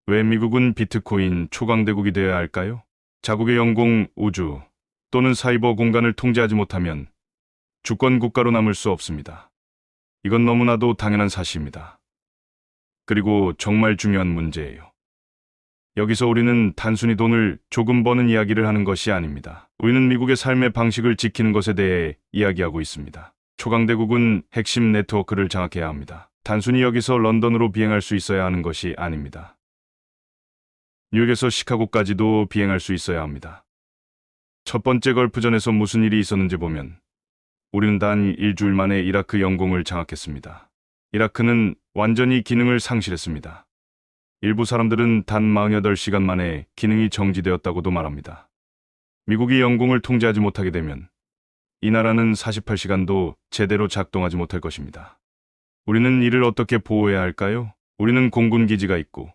왜 미국은 비트코인 초강대국이 되어야 할까요? 자국의 영공, 우주 또는 사이버 공간을 통제하지 못하면 주권 국가로 남을 수 없습니다. 이건 너무나도 당연한 사실입니다. 그리고 정말 중요한 문제예요. 여기서 우리는 단순히 돈을 조금 버는 이야기를 하는 것이 아닙니다. 우리는 미국의 삶의 방식을 지키는 것에 대해 이야기하고 있습니다. 초강대국은 핵심 네트워크를 장악해야 합니다. 단순히 여기서 런던으로 비행할 수 있어야 하는 것이 아닙니다. 뉴욕에서 시카고까지도 비행할 수 있어야 합니다. 첫 번째 걸프전에서 무슨 일이 있었는지 보면 우리는 단 일주일 만에 이라크 영공을 장악했습니다. 이라크는 완전히 기능을 상실했습니다. 일부 사람들은 단 48시간 만에 기능이 정지되었다고도 말합니다. 미국이 영공을 통제하지 못하게 되면 이 나라는 48시간도 제대로 작동하지 못할 것입니다. 우리는 이를 어떻게 보호해야 할까요? 우리는 공군 기지가 있고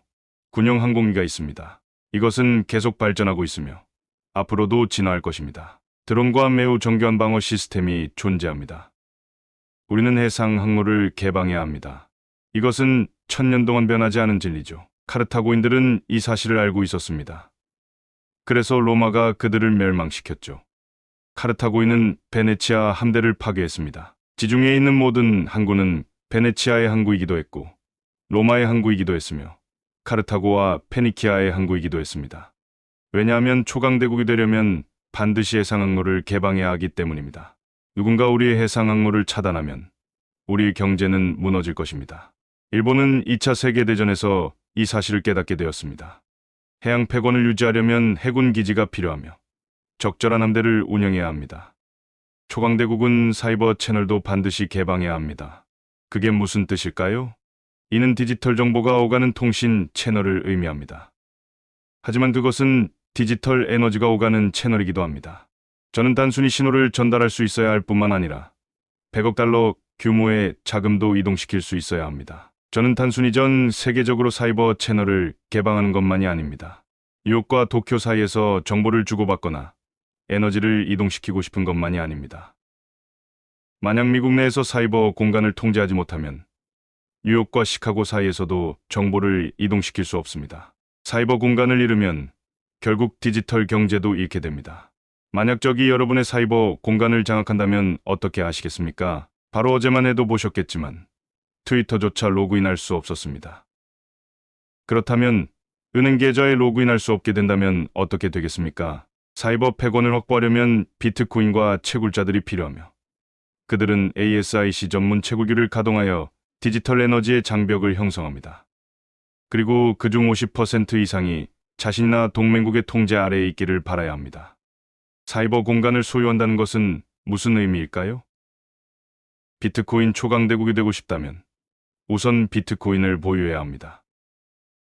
군용 항공기가 있습니다. 이것은 계속 발전하고 있으며 앞으로도 진화할 것입니다. 드론과 매우 정교한 방어 시스템이 존재합니다. 우리는 해상 항로를 개방해야 합니다. 이것은 천년 동안 변하지 않은 진리죠. 카르타고인들은 이 사실을 알고 있었습니다. 그래서 로마가 그들을 멸망시켰죠. 카르타고인은 베네치아 함대를 파괴했습니다. 지중해에 있는 모든 항구는 베네치아의 항구이기도 했고 로마의 항구이기도 했으며 카르타고와 페니키아의 항구이기도 했습니다. 왜냐하면 초강대국이 되려면 반드시 해상항로를 개방해야 하기 때문입니다. 누군가 우리의 해상항로를 차단하면 우리의 경제는 무너질 것입니다. 일본은 2차 세계대전에서 이 사실을 깨닫게 되었습니다. 해양 패권을 유지하려면 해군 기지가 필요하며 적절한 함대를 운영해야 합니다. 초강대국은 사이버 채널도 반드시 개방해야 합니다. 그게 무슨 뜻일까요? 이는 디지털 정보가 오가는 통신 채널을 의미합니다. 하지만 그것은 디지털 에너지가 오가는 채널이기도 합니다. 저는 단순히 신호를 전달할 수 있어야 할 뿐만 아니라 100억 달러 규모의 자금도 이동시킬 수 있어야 합니다. 저는 단순히 전 세계적으로 사이버 채널을 개방하는 것만이 아닙니다. 뉴욕과 도쿄 사이에서 정보를 주고받거나 에너지를 이동시키고 싶은 것만이 아닙니다. 만약 미국 내에서 사이버 공간을 통제하지 못하면 뉴욕과 시카고 사이에서도 정보를 이동시킬 수 없습니다. 사이버 공간을 잃으면 결국 디지털 경제도 잃게 됩니다. 만약 적이 여러분의 사이버 공간을 장악한다면 어떻게 하시겠습니까? 바로 어제만 해도 보셨겠지만 트위터조차 로그인할 수 없었습니다. 그렇다면 은행 계좌에 로그인할 수 없게 된다면 어떻게 되겠습니까? 사이버 패권을 확보하려면 비트코인과 채굴자들이 필요하며 그들은 ASIC 전문 채굴기를 가동하여 디지털 에너지의 장벽을 형성합니다. 그리고 그중 50% 이상이 자신이나 동맹국의 통제 아래에 있기를 바라야 합니다. 사이버 공간을 소유한다는 것은 무슨 의미일까요? 비트코인 초강대국이 되고 싶다면 우선 비트코인을 보유해야 합니다.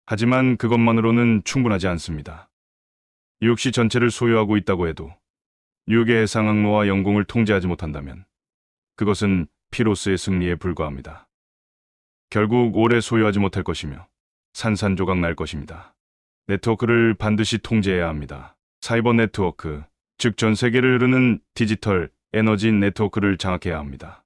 하지만 그것만으로는 충분하지 않습니다. 뉴욕시 전체를 소유하고 있다고 해도 뉴욕의 해상항로와 영공을 통제하지 못한다면 그것은 피로스의 승리에 불과합니다. 결국 오래 소유하지 못할 것이며 산산조각 날 것입니다. 네트워크를 반드시 통제해야 합니다. 사이버 네트워크, 즉 전 세계를 흐르는 디지털 에너지 네트워크를 장악해야 합니다.